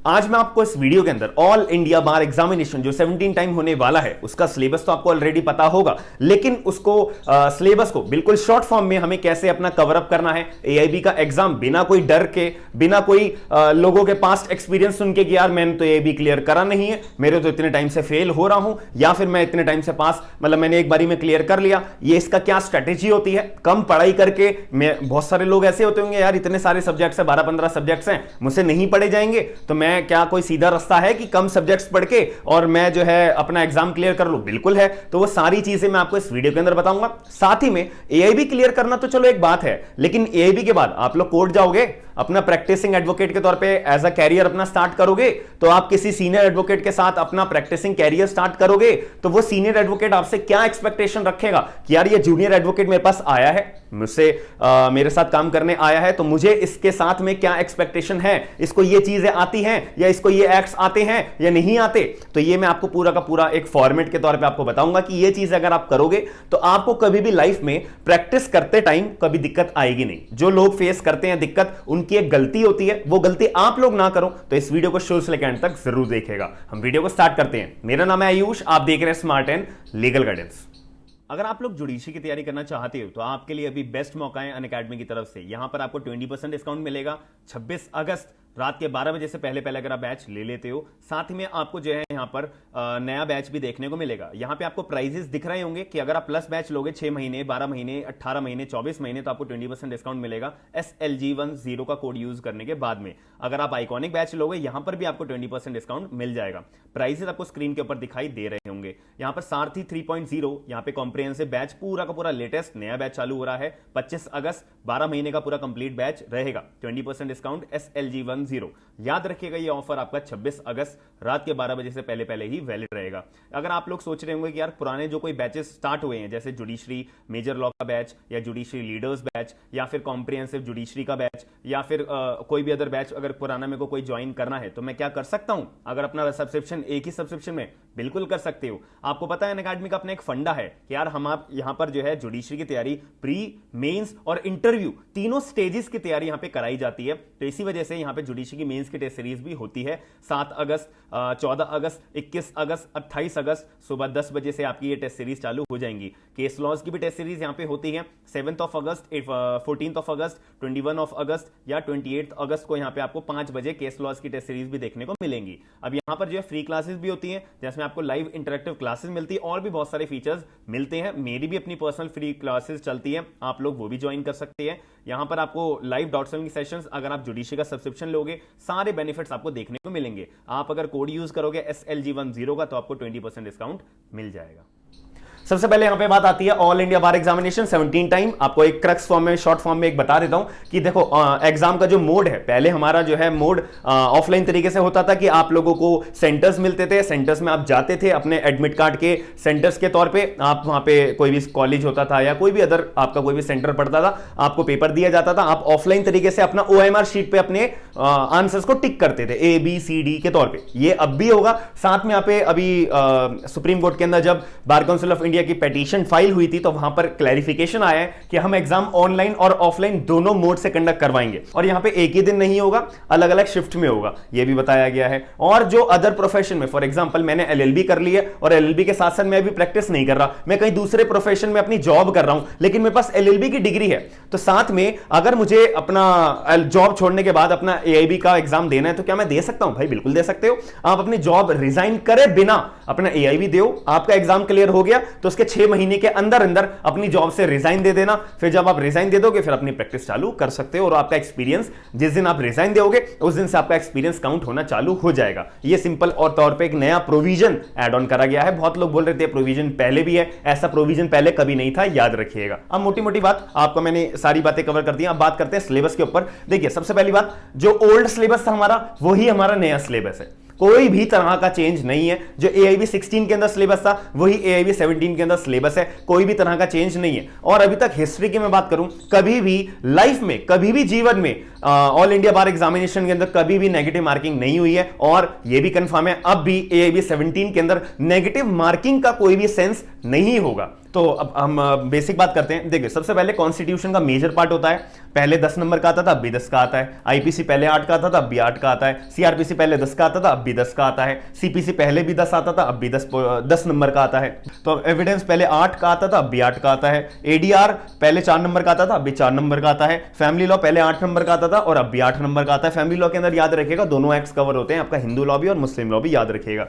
आज मैं आपको इस वीडियो के अंदर ऑल इंडिया बार एग्जामिनेशन जो 17 टाइम होने वाला है उसका सिलेबस तो आपको ऑलरेडी पता होगा, लेकिन उसको सिलेबस को बिल्कुल शॉर्ट फॉर्म में हमें कैसे अपना कवर अप करना है, एआईबी का एग्जाम बिना कोई डर के, बिना कोई लोगों के पास्ट एक्सपीरियंस सुन के कि यार मैंने तो एआईबी क्लियर करा नहीं है, मेरे तो इतने टाइम से फेल हो रहा हूं, या फिर मैं इतने टाइम से पास, मतलब मैंने एक बारी में क्लियर कर लिया, ये इसका क्या स्ट्रेटेजी होती है। कम पढ़ाई करके बहुत सारे लोग ऐसे होते होंगे यार इतने सारे सब्जेक्ट्स है, 12-15 सब्जेक्ट्स हैं, मुझसे नहीं पढ़े जाएंगे, तो मैं क्या कोई सीधा रास्ता है कि कम सब्जेक्ट्स पढ़ के और मैं जो है अपना एग्जाम क्लियर कर लूं? बिल्कुल है। तो वो सारी चीजें मैं आपको इस वीडियो के अंदर बताऊंगा। साथ ही में एआईबी क्लियर करना तो चलो एक बात है, लेकिन एआईबी के बाद आप लोग कोर्ट जाओगे, अपना प्रैक्टिसिंग एडवोकेट के तौर पे एज अ कैरियर अपना स्टार्ट करोगे, तो आप किसी सीनियर एडवोकेट के साथ अपना प्रैक्टिसिंग कैरियर स्टार्ट करोगे, तो वो सीनियर एडवोकेट आपसे क्या एक्सपेक्टेशन रखेगा कि यार ये जूनियर एडवोकेट मेरे पास आया है, मुझसे मेरे साथ काम करने आया है, तो मुझे इसके साथ में क्या एक्सपेक्टेशन है, इसको ये चीजें आती हैं या इसको ये एक्ट्स आते हैं या नहीं आते। तो ये मैं आपको पूरा का पूरा एक फॉर्मेट के तौर पे आपको बताऊंगा कि ये चीज अगर आप करोगे तो आपको कभी भी लाइफ में प्रैक्टिस करते टाइम कभी दिक्कत आएगी नहीं। जो लोग फेस करते हैं दिक्कत, उनकी एक गलती होती है, वो गलती आप लोग ना करो। तो इस वीडियो को शुरू से लेकर एंड तक जरूर देखिएगा। हम वीडियो को स्टार्ट करते हैं। मेरा नाम है आयुष, आप देख रहे हैं स्मार्ट एंड लीगल गाइडेंस। अगर आप लोग जुडिशरी की तैयारी करना चाहते हो तो आपके लिए अभी बेस्ट मौका है अनअकैडमी की तरफ से। यहां पर आपको 20% डिस्काउंट मिलेगा 26 अगस्त रात के 12 बजे से पहले अगर आप बैच ले लेते हो। साथ ही में आपको जो है यहाँ पर नया बैच भी देखने को मिलेगा। यहाँ पे आपको प्राइजेस दिख रहे होंगे कि अगर आप प्लस बैच लोगे 6 महीने, 12 महीने, 18 महीने, 24 महीने, तो आपको 20% डिस्काउंट मिलेगा SLG10 का कोड यूज करने के बाद में। अगर आप आइकॉनिक बैच लोगे यहाँ पर भी आपको 20% डिस्काउंट मिल जाएगा। प्राइजेस आपको स्क्रीन के ऊपर दिखाई दे रहे होंगे। यहाँ पर सारथी 3.0 यहाँ पे कॉम्प्रिहेंसिव बैच पूरा का पूरा लेटेस्ट नया बैच चालू हो रहा है 25 अगस्त, 12 महीने का पूरा कंप्लीट बैच रहेगा। 20% डिस्काउंट SLG10। याद रखिएगा ये ऑफर आपका 26 अगस्त रात के 12 बजे से पहले ही वैलिड रहेगा। अगर आप लोग सोच रहे होंगे कि यार पुराने जो कोई बैचेस स्टार्ट हुए हैं, जैसे जुडिशरी मेजर लॉ का बैच या जुडिशरी लीडर्स बैच या फिर कॉम्प्रिहेंसिव जुडिशरी का बैच या फिर कोई भी अदर बैच अगर पुराना मेरे को कोई ज्वाइन करना है तो मैं क्या कर सकता हूं? अगर अपना सब्सक्रिप्शन एक ही सब्सक्रिप्शन में बिल्कुल कर सकते हो। आपको पता है अनअकैडमी का अपना एक फंडा है कि यार हम आप यहां पर जो है जुडिशरी की तैयारी, प्री, मेंस और इंटरव्यू तीनों स्टेजेस की तैयारी यहां पे कराई जाती है। तो इसी वजह से यहां पे जुडिशरी की मेंस की टेस्ट सीरीज भी होती है 7 अगस्त, 14 अगस्त, 21 अगस्त, 28 अगस्त सुबह 10 बजे से आपकी ये टेस्ट सीरीज चालू हो जाएंगी। केस लॉज की भी टेस्ट सीरीज यहां पे होती है 7 अगस्त, 14 अगस्त, 21 अगस्त या 28 अगस्त को यहां पे आपको 5 बजे केस लॉज की टेस्ट सीरीज भी देखने को मिलेंगी। अब यहां पर जो है फ्री क्लासेस भी होती हैं जिसमें आपको लाइव इंटरेक्टिव क्लासेस मिलती है और भी बहुत सारे फीचर्स मिलते हैं। मेरी भी अपनी पर्सनल फ्री क्लासेस चलती है, आप लोग वो भी ज्वाइन कर सकते हैं। यहां पर आपको लाइव डॉट की सेशंस, अगर आप जुडिशरी का सब्सक्रिप्शन लोगे सारे बेनिफिट्स आपको देखने को मिलेंगे। आप अगर कोड यूज करोगे SLG10 का तो आपको 20% डिस्काउंट मिल जाएगा। सबसे पहले यहां पे बात आती है ऑल इंडिया बार एग्जामिनेशन 17 टाइम। आपको एक क्रक्स फॉर्म में, शॉर्ट फॉर्म में एक बता देता हूं कि देखो एग्जाम का जो मोड है, पहले हमारा जो है मोड ऑफलाइन तरीके से होता था कि आप लोगों को सेंटर्स मिलते थे, सेंटर्स में आप जाते थे अपने एडमिट कार्ड के सेंटर्स के तौर पे, आप वहां पे कोई भी कॉलेज होता था या कोई भी अदर आपका कोई भी सेंटर पड़ता था, आपको पेपर दिया जाता था, आप ऑफलाइन तरीके से अपना OMR शीट पे अपने आंसर्स को टिक करते थे ABCD के तौर पे। ये अब भी होगा। साथ में यहाँ पे अभी सुप्रीम कोर्ट के अंदर जब बार काउंसिल ऑफ इंडिया की पेटिशन फाइल हुई थी तो वहां पर क्लैरिफिकेशन आया है कि हम एग्जाम ऑनलाइन और ऑफलाइन दोनों मोड से कंडक्ट करवाएंगे और यहां पे एक ही दिन नहीं होगा, अलग अलग शिफ्ट में होगा, यह भी बताया गया है। और जो अदर प्रोफेशन में, फॉर एग्जांपल मैंने LLB कर ली है और LLB के साथ साथ मैं अभी प्रैक्टिस नहीं कर रहा, मैं कहीं दूसरे प्रोफेशन में अपनी जॉब कर रहा हूं, लेकिन मेरे पास LLB की डिग्री है, तो साथ में अगर मुझे अपना जॉब छोड़ने के बाद अपना AIB का एग्जाम देना है तो क्या मैं दे सकता हूं? भाई बिल्कुल दे सकते हो। आप अपनी जॉब रिजाइन करे बिना अपना AIB दो, आपका एग्जाम क्लियर हो गया तो उसके 6 महीने के अंदर अंदर अपनी जॉब से रिजाइन दे देना। फिर जब आप रिजाइन दे दोगे फिर अपनी प्रैक्टिस चालू कर सकते हो और आपका एक्सपीरियंस जिस दिन आप रिजाइन दोगे उस दिन से आपका एक्सपीरियंस काउंट होना चालू हो जाएगा। ये सिंपल और तौर पे एक नया प्रोविजन ऐड ऑन करा गया है। बहुत लोग बोल रहे थे प्रोविजन पहले भी है, ऐसा प्रोविजन पहले कभी नहीं था, याद रखिएगा। अब मोटी मोटी बात आपको मैंने सारी बातें कवर कर दी। अब बात करते हैं सिलेबस के ऊपर। देखिए सबसे पहली बात, जो ओल्ड सिलेबस था हमारा वही हमारा नया सिलेबस है, कोई भी तरह का चेंज नहीं है। जो AIB 16 के अंदर सिलेबस था वही AIB 17 के अंदर सिलेबस है, कोई भी तरह का चेंज नहीं है। और अभी तक हिस्ट्री की मैं बात करूं, कभी भी लाइफ में, कभी भी जीवन में ऑल इंडिया बार एग्जामिनेशन के अंदर कभी भी नेगेटिव मार्किंग नहीं हुई है। और यह भी कंफर्म है अब भी AIB 17 के अंदर नेगेटिव मार्किंग का कोई भी सेंस नहीं होगा। तो अब हम बेसिक बात करते हैं। देखिए सबसे पहले कॉन्स्टिट्यूशन का मेजर पार्ट होता है, पहले 10 नंबर का आता था, अब भी 10 का आता है। आईपीसी पहले 8 का आता था, अब भी 8 का आता है। सीआरपीसी पहले 10 का आता था, अब भी 10 का आता है। सीपीसी पहले भी 10 आता था, अब भी 10 नंबर का आता है। तो एविडेंस पहले 8 का आता था, अब भी 8 का आता है। एडीआर पहले 4 नंबर का आता था, अब भी 4 नंबर का आता है। फैमिली लॉ पहले 8 नंबर का आता था और अब भी 8 नंबर का आता है। फैमिली लॉ के अंदर याद रखिएगा दोनों एक्ट्स कवर होते हैं, आपका हिंदू लॉ भी और मुस्लिम लॉ भी, याद रखिएगा।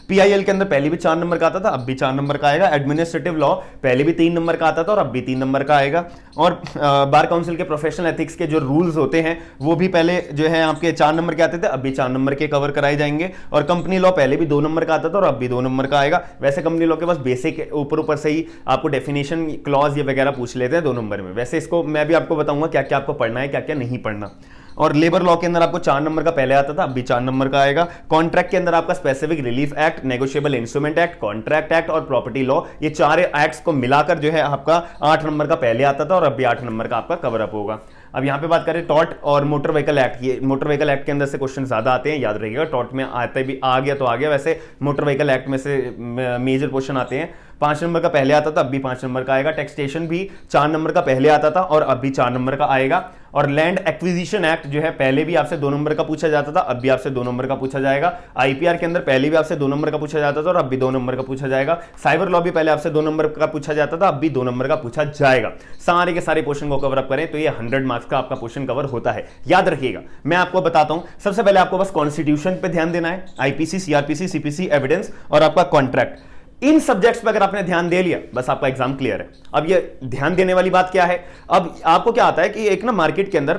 पीआईएल के अंदर पहले भी 4 नंबर का आता था, अब भी 4 नंबर का आएगा। एडमिनिस्ट्रेटिव लॉ पहले भी 3 नंबर का आता था और अब भी 3 नंबर का आएगा। और बार काउंसिल के प्रोफेशनल एथिक्स के जो रूल्स होते हैं वो भी पहले जो है आपके 4 नंबर के आते थे, अब भी 4 नंबर के कवर कराए जाएंगे। और कंपनी लॉ पहले भी 2 नंबर का आता था और अब भी 2 नंबर का आएगा। वैसे कंपनी लॉ के पास बेसिक ऊपर से ही आपको डेफिनेशन क्लॉज ये वगैरह पूछ लेते हैं 2 नंबर में। वैसे इसको मैं भी आपको बताऊंगा क्या क्या आपको पढ़ना है, क्या क्या नहीं पढ़ना। और लेबर लॉ के अंदर आपको 4 नंबर का पहले आता था, अब भी 4 नंबर का आएगा। कॉन्ट्रैक्ट के अंदर आपका specific relief act, negotiable instrument act, contract act और प्रॉपर्टी लॉ, ये 4 एक्ट्स को मिलाकर जो है आपका 8 नंबर का पहले आता था और अब भी 8 नंबर का आपका कवर अप होगा। अब यहां पे बात करें टॉर्ट और मोटर व्हीकल एक्ट। ये मोटर व्हीकल एक्ट के अंदर से क्वेश्चन ज्यादा आते हैं, याद रखिएगा। टॉर्ट में आते भी आ गया तो आ गया, वैसे मोटर व्हीकल एक्ट में से मेजर क्वेश्चन आते हैं। 5 नंबर का पहले आता था, अब भी 5 नंबर का आएगा। टैक्सेशन भी 4 नंबर का पहले आता था और अब भी 4 नंबर का आएगा। और लैंड एक्विजिशन एक्ट जो है पहले भी आपसे 2 नंबर का पूछा जाता था, अब भी आपसे 2 नंबर का पूछा जाएगा। आईपीआर के अंदर पहले भी आपसे 2 नंबर का पूछा जाता था और अब भी 2 नंबर का पूछा जाएगा। साइबर लॉ भी पहले आपसे 2 नंबर का पूछा जाता था, अब भी 2 नंबर का पूछा जाएगा। सारे के सारे क्वेश्चन को कवर अप करें तो ये 100 मार्क्स का आपका क्वेश्चन कवर होता है, याद रखिएगा। मैं आपको बताता हूं, सबसे पहले आपको बस कॉन्स्टिट्यूशन पे ध्यान देना है, आईपीसी, सीआरपीसी, सीपीसी, एविडेंस और आपका कॉन्ट्रैक्ट। इन सब्जेक्ट्स पे अगर आपने ध्यान दे लिया बस आपका एग्जाम क्लियर है। अब ये ध्यान देने वाली बात क्या है, अब आपको क्या आता है कि एक ना मार्केट के अंदर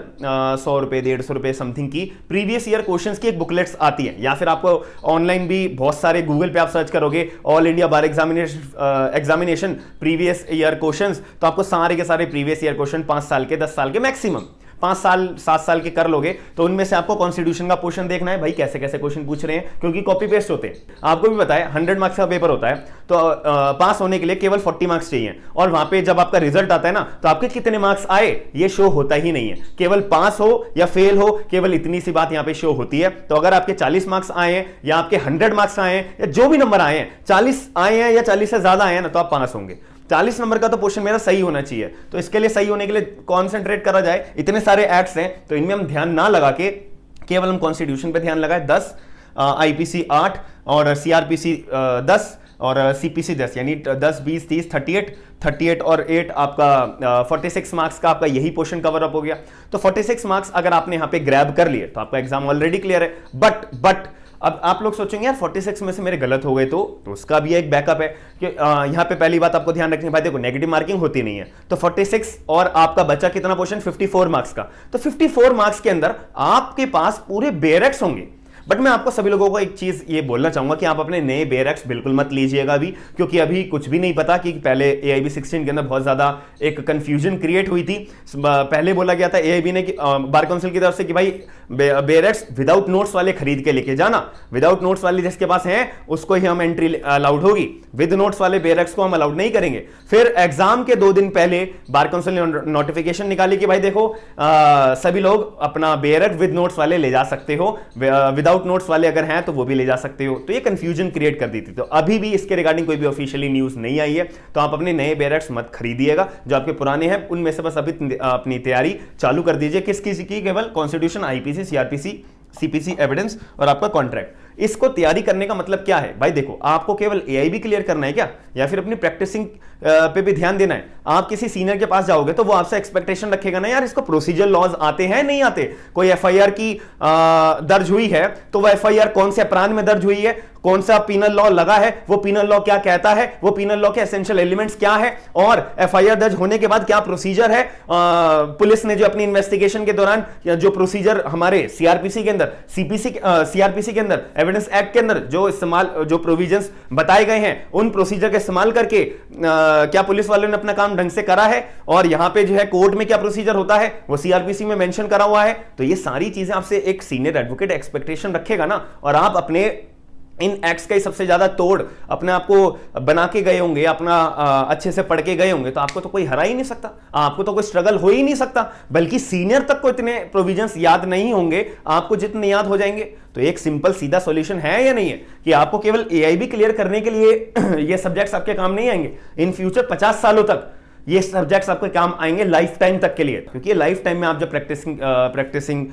100 रुपए 150 रुपए समथिंग की प्रीवियस ईयर क्वेश्चंस की एक बुकलेट्स आती है, या फिर आपको ऑनलाइन भी बहुत सारे गूगल पे आप सर्च करोगे ऑल इंडिया बार एग्जामिनेशन प्रीवियस ईयर क्वेश्चंस, तो आपको सारे के सारे प्रीवियस ईयर क्वेश्चन 5 साल के 10 साल के मैक्सिमम 5 साल 7 साल के कर लोगे तो उनमें से आपको कॉन्स्टिट्यूशन का पोर्शन देखना है भाई कैसे कैसे क्वेश्चन पूछ रहे हैं, क्योंकि कॉपी पेस्ट होते हैं। आपको भी पता है 100 मार्क्स का पेपर होता है तो पास होने के लिए केवल 40 मार्क्स चाहिए, और वहां पे जब आपका रिजल्ट आता है ना तो आपके कितने मार्क्स आए ये शो होता ही नहीं है, केवल पास हो या फेल हो केवल इतनी सी बात यहां पे शो होती है। तो अगर आपके 40 मार्क्स आए हैं या आपके 100 मार्क्स आए हैं या जो भी नंबर आए हैं, 40 आए हैं या 40 से ज्यादा आए हैं ना, तो आप पास होंगे। 40 नंबर का तो क्वेश्चन मेरा सही होना चाहिए, तो इसके लिए सही होने के लिए कॉन्सेंट्रेट करा जाए। इतने सारे एक्ट्स हैं तो इनमें हम ध्यान ना लगा के केवल हम कॉन्स्टिट्यूशन पे ध्यान लगाए। 10, आईपीसी 8 और सीआरपीसी 10 और सीपीसी 10, यानी 10 20 30 38 और 8 आपका 46 मार्क्स का आपका यही पोर्शन कवर अप हो गया। तो 46 मार्क्स अगर आपने यहां पे ग्रैब कर लिए तो आपका एग्जाम ऑलरेडी क्लियर है। बट अब आप लोग सोचेंगे यार 46 में से मेरे गलत हो गए तो उसका भी एक बैकअप है कि यहां पे पहली बात आपको ध्यान रखनी है भाई, देखो नेगेटिव मार्किंग होती नहीं है, तो 46 और आपका बचा कितना पोर्शन 54 मार्क्स का, तो 54 मार्क्स के अंदर आपके पास पूरे बेरेक्स होंगे। बट मैं आपको सभी लोगों को एक चीज ये बोलना चाहूंगा कि आप अपने नए बेरेक्स बिल्कुल मत लीजिएगा अभी, क्योंकि अभी कुछ भी नहीं पता। कि पहले AIB 16 के अंदर बहुत ज्यादा एक कंफ्यूजन क्रिएट हुई थी। पहले बोला गया था AIB ने बार काउंसिल की तरफ से कि भाई बेरेक्स विदाउट नोट्स वाले खरीद के लेके जाना, विदाउट नोट्स वाले जिसके पास हैं उसको ही हम एंट्री अलाउड होगी, विद नोट्स वाले बेरेक्स को हम अलाउड नहीं करेंगे। फिर एग्जाम के 2 दिन पहले बार काउंसिल ने नोटिफिकेशन निकाली कि भाई देखो सभी लोग अपना बेरेक्स विद नोट्स वाले ले जा सकते हो, विदाउट नोट्स वाले अगर हैं तो वो भी ले जा सकते हो। तो ये कंफ्यूजन क्रिएट कर दी थी। तो अभी भी इसके रिगार्डिंग कोई भी ऑफिशियली न्यूज नहीं आई है, तो आप अपने नए बेरेक्स मत खरीदिएगा। जो आपके पुराने हैं उनमें से बस अभी अपनी तैयारी चालू कर दीजिए। किसकी की? केवल constitution, IPC, CrPC, CPC, evidence और आपका कॉन्ट्रैक्ट। इसको तैयारी करने का मतलब क्या है भाई, देखो आपको केवल AIB क्लियर करना है क्या, या फिर अपनी प्रैक्टिसिंग पे भी ध्यान देना है। आप किसी सीनियर के पास जाओगे तो वो आपसे एक्सपेक्टेशन रखेगा ना यार इसको प्रोसीजर लॉज आते हैं नहीं आते। कोई FIR की दर्ज हुई है तो वो FIR कौन से अपराध में दर्ज हुई है, कौन सा पीनल लॉ लगा है, वो पीनल लॉ क्या कहता है, वो पीनल लॉ के एसेंशियल एलिमेंट्स क्या है, और FIR दर्ज होने के बाद क्या प्रोसीजर है। पुलिस ने जो अपनी इन्वेस्टिगेशन के दौरान जो प्रोसीजर हमारे CRPC के अंदर, CRPC के अंदर, एविडेंस एक्ट के अंदर जो प्रोविजंस बताए गए हैं उन प्रोसीजर का इस्तेमाल करके क्या पुलिस वालों ने अपना काम ढंग से करा है, और यहां पे जो है कोर्ट में क्या प्रोसीजर होता है वो CRPC में मेंशन करा हुआ है। तो ये सारी चीजें आपसे एक सीनियर एडवोकेट एक्सपेक्टेशन रखेगा ना, और आप अपने इन एक्ट्स का ही सबसे ज्यादा तोड़ अपने आप को बना के गए होंगे, अपना अच्छे से पढ़ के गए होंगे, तो आपको तो कोई हरा ही नहीं सकता, आपको तो कोई स्ट्रगल हो ही नहीं सकता। बल्कि सीनियर तक को इतने प्रोविजंस याद नहीं होंगे, आपको जितने याद हो जाएंगे। तो एक सिंपल सीधा सॉल्यूशन है या नहीं है कि आपको केवल एआईबी क्लियर करने के लिए ये सब्जेक्ट्स आपके काम नहीं आएंगे, इन फ्यूचर 50 सालों तक ये सब्जेक्ट्स आपके काम आएंगे, लाइफ टाइम तक के लिए। क्योंकि लाइफ टाइम में आप जब प्रैक्टिसिंग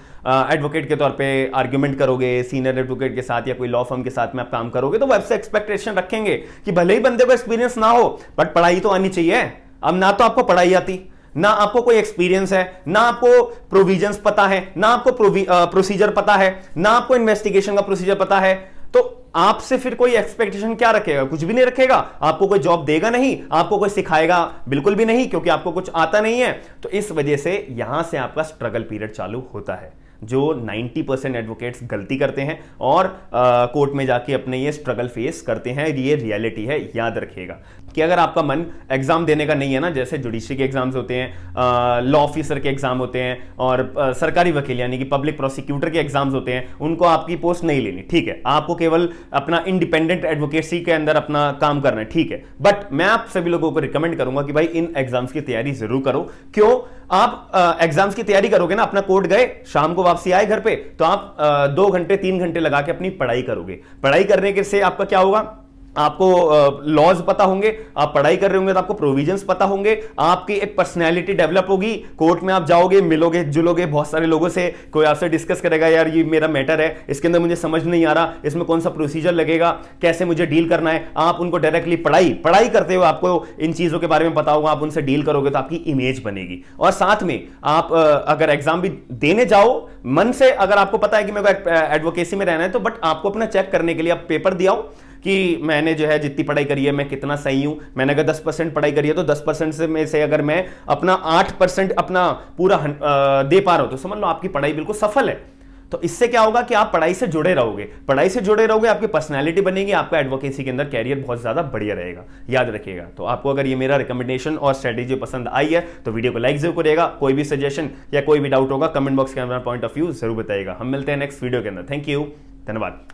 एडवोकेट के तौर पे आर्ग्यूमेंट करोगे सीनियर एडवोकेट के साथ या कोई लॉ फर्म के साथ में आप काम करोगे, तो वो आपसे एक्सपेक्टेशन रखेंगे कि भले ही बंदे को एक्सपीरियंस ना हो बट पढ़ाई तो आनी चाहिए। अब ना तो आपको पढ़ाई आती, ना आपको कोई एक्सपीरियंस है, ना आपको प्रोविजंस पता है, ना आपको प्रोसीजर पता है, ना आपको इन्वेस्टिगेशन का प्रोसीजर पता है, तो आपसे फिर कोई एक्सपेक्टेशन क्या रखेगा? कुछ भी नहीं रखेगा। आपको कोई जॉब देगा नहीं, आपको कोई सिखाएगा बिल्कुल भी नहीं, क्योंकि आपको कुछ आता नहीं है। तो इस वजह से यहां से आपका स्ट्रगल पीरियड चालू होता है, जो 90% एडवोकेट्स गलती करते हैं और कोर्ट में जाके अपने ये स्ट्रगल फेस करते हैं। ये रियलिटी है, याद रखिएगा कि अगर आपका मन एग्जाम देने का नहीं है ना, जैसे जुडिशरी के एग्जाम्स होते हैं, लॉ ऑफिसर के एग्जाम होते हैं, और सरकारी वकील यानी कि पब्लिक प्रोसिक्यूटर के एग्जाम्स होते हैं, उनको आपकी पोस्ट नहीं लेनी, ठीक है, आपको केवल अपना इंडिपेंडेंट एडवोकेसी के अंदर अपना काम करना है, ठीक है। बट मैं आप सभी लोगों को रिकमेंड करूंगा कि भाई इन एग्जाम्स की तैयारी जरूर करो। क्यों? आप एग्जाम्स की तैयारी करोगे ना, अपना कोर्ट गए, शाम को वापसी आए घर पे, तो आप 2 घंटे 3 घंटे लगा के अपनी पढ़ाई करोगे। पढ़ाई करने के से आपका क्या होगा? आपको लॉज पता होंगे, आप पढ़ाई कर रहे होंगे तो आपको प्रोविजंस पता होंगे, आपकी एक पर्सनैलिटी डेवलप होगी। कोर्ट में आप जाओगे, मिलोगे जुलोगे बहुत सारे लोगों से, कोई आपसे डिस्कस करेगा, यार ये मेरा मैटर है, इसके अंदर मुझे समझ नहीं आ रहा, इसमें कौन सा प्रोसीजर लगेगा, कैसे मुझे डील करना है। आप उनको डायरेक्टली पढ़ाई करते हुए आपको इन चीजों के बारे में पता होगा, आप उनसे डील करोगे तो आपकी इमेज बनेगी। और साथ में आप अगर एग्जाम भी देने जाओ मन से, अगर आपको पता है कि मेरे को एडवोकेसी में रहना है, तो बट आपको अपना चेक करने के लिए आप पेपर दिया हो कि मैंने जो है जितनी पढ़ाई करी है मैं कितना सही हूं। मैंने अगर 10% पढ़ाई करी है तो 10% में से अगर मैं अपना 8% अपना पूरा दे पा रहा हूं, तो समझ लो आपकी पढ़ाई बिल्कुल सफल है। तो इससे क्या होगा कि आप पढ़ाई से जुड़े रहोगे, पढ़ाई से जुड़े रहोगे, आपकी पर्सनैलिटी बनेगी, आपका एडवोकेसी के अंदर कैरियर बहुत ज्यादा बढ़िया रहेगा, याद रखिएगा। तो आपको अगर ये मेरा रिकमेंडेशन और स्ट्रेटेजी पसंद आई है तो वीडियो को लाइक जरूर करिएगा। कोई भी सजेशन या कोई भी डाउट होगा कमेंट बॉक्स के अंदर पॉइंट ऑफ व्यू जरूर बताइएगा। हम मिलते हैं नेक्स्ट वीडियो के अंदर। थैंक यू, धन्यवाद।